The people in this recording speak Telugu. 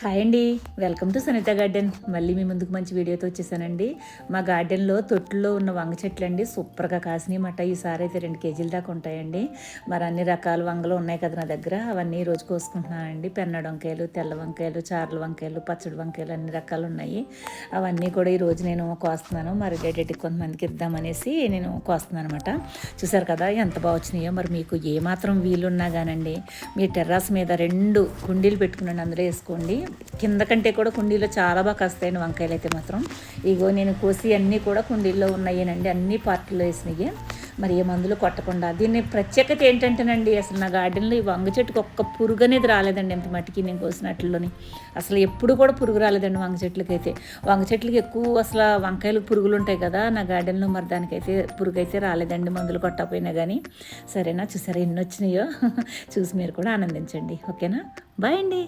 హాయ్ అండి, వెల్కమ్ టు సునీత గార్డెన్. మళ్ళీ మీ ముందుకు మంచి వీడియోతో వచ్చేసానండి. మా గార్డెన్లో తొట్టులో ఉన్న వంగ చెట్లు అండి సూపర్గా కాసినాయి మాట. ఈసారి అయితే 2 కేజీల దాకా ఉంటాయండి. మరి అన్ని రకాల వంగలు ఉన్నాయి కదా నా దగ్గర, అవన్నీ రోజు కోసుకుంటున్నానండి. పెన్నడు వంకాయలు, తెల్ల వంకాయలు, చార్ల వంకాయలు, పచ్చడి వంకాయలు అన్ని రకాలు ఉన్నాయి. అవన్నీ కూడా ఈరోజు నేను కోస్తున్నాను. మరి డేటెడ్కి కొంతమందికి ఇద్దామనేసి నేను కోస్తున్నాను అనమాట. చూసారు కదా ఎంత బాగా వచ్చినాయో. మరి మీకు ఏమాత్రం వీలున్నా కానండి, మీ టెర్రాస్ మీద 2 కుండీలు పెట్టుకున్నాను, అందులో వేసుకోండి. కింద కంటే కూడా కుండీలో చాలా బాగా కాస్తాయండి వంకాయలు అయితే మాత్రం. ఇగో నేను కోసి అన్నీ కూడా కుండీల్లో ఉన్నాయేనండి, అన్ని పార్టీలో వేసినాయి. మరి ఏ మందులు కొట్టకుండా. దీన్ని ప్రత్యేకత ఏంటంటేనండి, అసలు నా గార్డెన్లో ఈ వంగ చెట్టుకి ఒక్క పురుగు అనేది రాలేదండి ఇంత మట్టికి నేను కోసినట్లోని. అసలు ఎప్పుడు కూడా పురుగు రాలేదండి వంగ చెట్లకైతే. వంగ చెట్లకి ఎక్కువ అసలు వంకాయలు పురుగులు ఉంటాయి కదా నా గార్డెన్లో, మరి దానికైతే పురుగు అయితే రాలేదండి మందులు కొట్టకపోయినా కానీ. సరేనా, చూసారా ఎన్ని వచ్చినాయో చూసి మీరు కూడా ఆనందించండి. ఓకేనా, బాయ్ అండి.